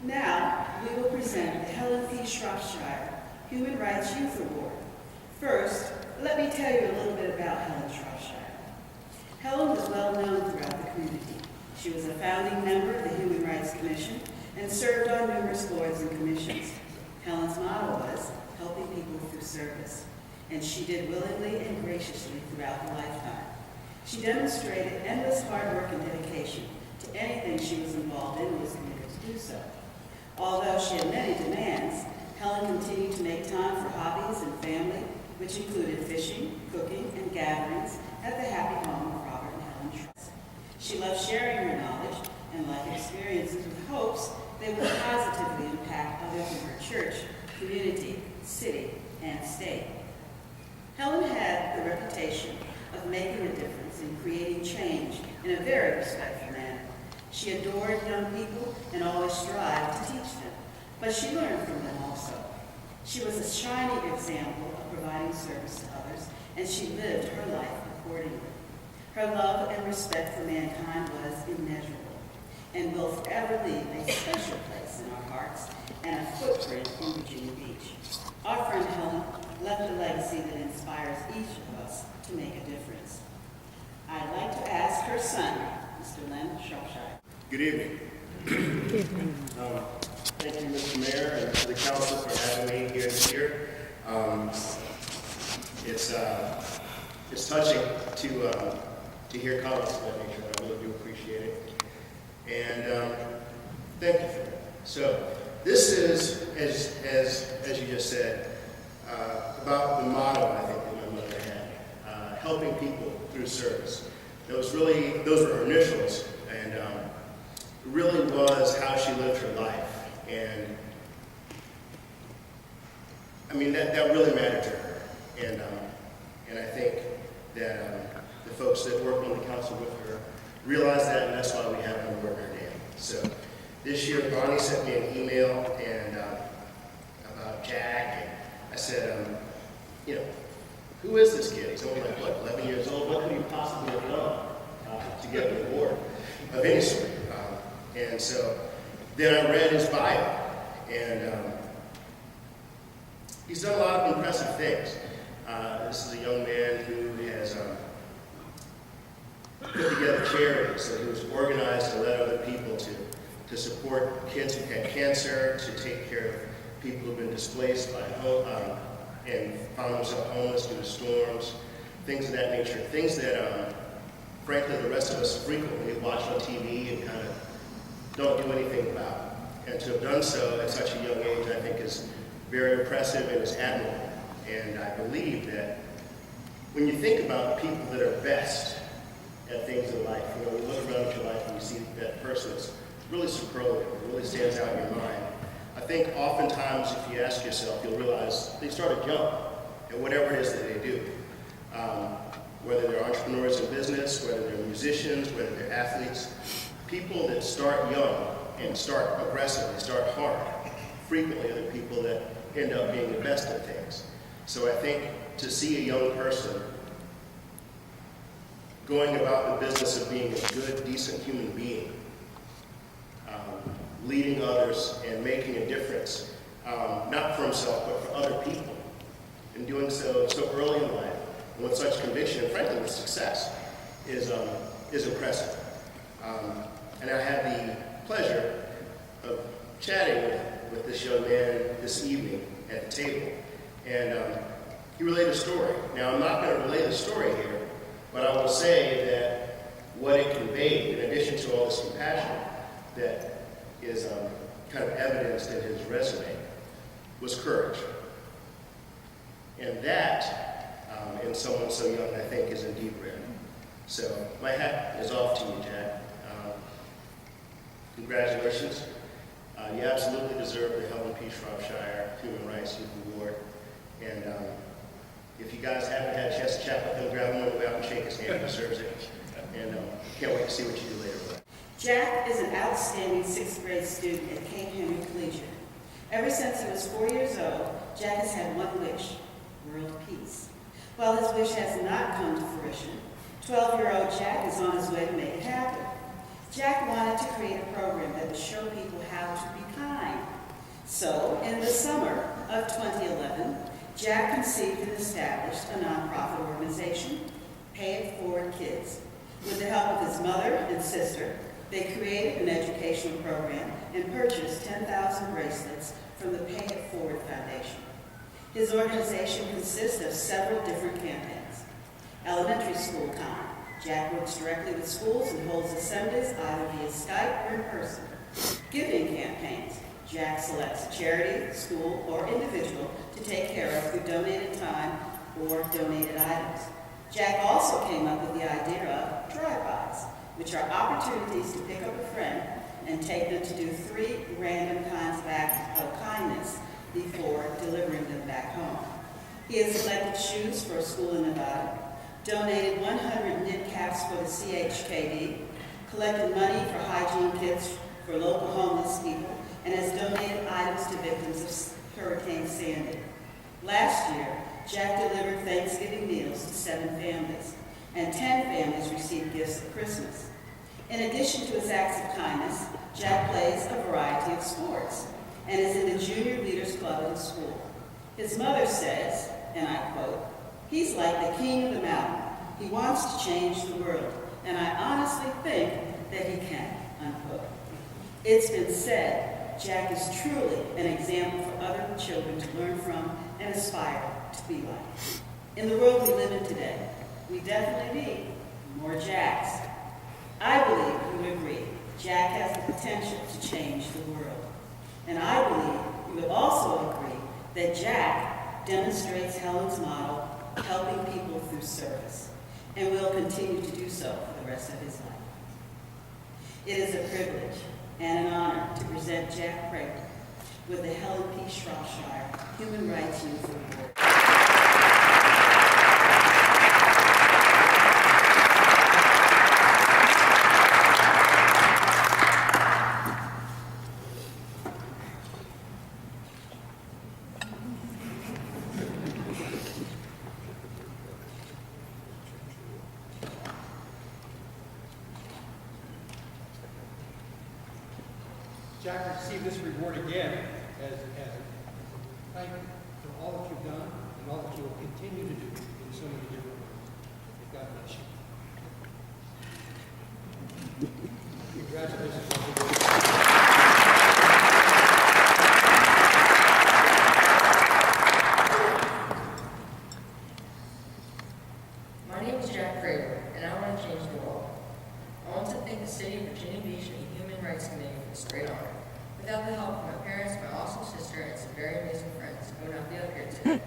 Now, we will present the Helen P. Shropshire Human Rights Youth Award. First, let me tell you a little bit about Helen Shropshire. Helen was well known throughout the community. She was a founding member of the Human Rights Commission and served on numerous boards and commissions. Helen's motto was, helping people through service, and she did willingly and graciously throughout her lifetime. She demonstrated endless hard work and dedication to anything she was involved in and was committed to do so. Although she had many demands, Helen continued to make time for hobbies and family, which included fishing, cooking, and gatherings at the happy home of Robert and Helen Trust. She loved sharing her knowledge and life experiences with hopes they would positively impact others in her church, community, city, and state. Helen had the reputation of making a difference and creating change in a very respectful manner. She adored young people and always strived to teach them, but she learned from them also. She was a shining example of providing service to others, and she lived her life accordingly. Her love and respect for mankind was immeasurable, and will forever leave a special place in our hearts and a footprint in Virginia Beach. Our friend Helen left a legacy that inspires each of us to make a difference. I'd like to ask her son, Mr. Len Shropshire. Good evening. Thank you, Mr. Mayor, and to the council for having me here this year. It's touching to hear comments of that nature. I really do appreciate it, and thank you for that. So, this is, as you just said, about the motto I think that my mother had: helping people through service. Those were her initials, and it really was how she lived her life. And I mean, that really mattered to her. And I think that the folks that work on the council with her realize that, and that's why we have an award in her name. So this year, Bonnie sent me an email and about Jack, and I said, who is this kid? He's only like, 11 years old? What could he possibly have done to get an award of any sort? And so then I read his bio, and he's done a lot of impressive things. This is a young man who has put together charities, and who's organized and led other people to support kids who had cancer, to take care of people who've been displaced by and found themselves homeless due to storms, things of that nature, things that, frankly, the rest of us frequently watch on TV and kind of don't do anything about. And to have done so at such a young age, I think, is very impressive and is admirable. And I believe that when you think about the people that are best at things in life, you look around at your life and you see that person that's really superlative, it really stands out in your mind. I think oftentimes if you ask yourself, you'll realize they started young at whatever it is that they do. Whether they're entrepreneurs in business, whether they're musicians, whether they're athletes, people that start young and start aggressively, start hard, frequently are the people that end up being the best at things. So I think to see a young person going about the business of being a good, decent human being, leading others and making a difference, not for himself, but for other people, and doing so early in life, and with such conviction, and frankly with success, is impressive. And I had the pleasure of chatting with this young man this evening at the table, and he relayed a story. Now, I'm not going to relay the story here, but I will say that what it conveyed, in addition to all this compassion that is kind of evidenced in his resume, was courage. And that, in someone so young, I think, is indeed rare. So my hat is off to you, Jack. Congratulations. You absolutely deserve the Helen P. Shropshire Human Rights Youth Award. And if you guys haven't had a chance to chat with him, grab him on the way out and shake his hand. He deserves it. And can't wait to see what you do later. Jack is an outstanding 6th grade student at Cape Henry Collegiate. Ever since he was 4 years old, Jack has had one wish: world peace. While his wish has not come to fruition, 12-year-old Jack is on his way to make it happen. Jack wanted to create a program that would show people how to be kind. So, in the summer of 2011, Jack conceived and established a nonprofit organization, Pay It Forward Kids. With the help of his mother and sister, they created an educational program and purchased 10,000 bracelets from the Pay It Forward Foundation. His organization consists of several different campaigns. Elementary school time. Jack works directly with schools and holds assemblies either via Skype or in person. Giving campaigns. Jack selects a charity, school, or individual to take care of through donated time or donated items. Jack also came up with the idea of drive-bys, which are opportunities to pick up a friend and take them to do 3 random kinds of acts of kindness before delivering them back home. He has selected shoes for a school in Nevada, donated 100 knit caps for the CHKD, collected money for hygiene kits for local homeless people, and has donated items to victims of Hurricane Sandy. Last year, Jack delivered Thanksgiving meals to 7 families, and 10 families received gifts at Christmas. In addition to his acts of kindness, Jack plays a variety of sports and is in the Junior Leaders Club in school. His mother says, and I quote, "He's like the king of the mountain. He wants to change the world, and I honestly think that he can," unquote. It's been said, Jack is truly an example for other children to learn from and aspire to be like. In the world we live in today, we definitely need more Jacks. I believe you would agree, Jack has the potential to change the world. And I believe you would also agree that Jack demonstrates Helen's model, helping people through service, and will continue to do so for the rest of his life. It is a privilege and an honor to present Jack Prater with the Helen P. Shropshire Human Rights Youth Award. Jack received this reward again as a thank you for all that you've done and all that you will continue to do in so many different ways. May God bless you. Congratulations on the award. My name is Jack Prater, and I want to change the world. I want to thank the City of Virginia Beach and the Human Rights Committee for this great honor. Without the help of my parents, my awesome sister, and some very amazing friends, I would not be up here today.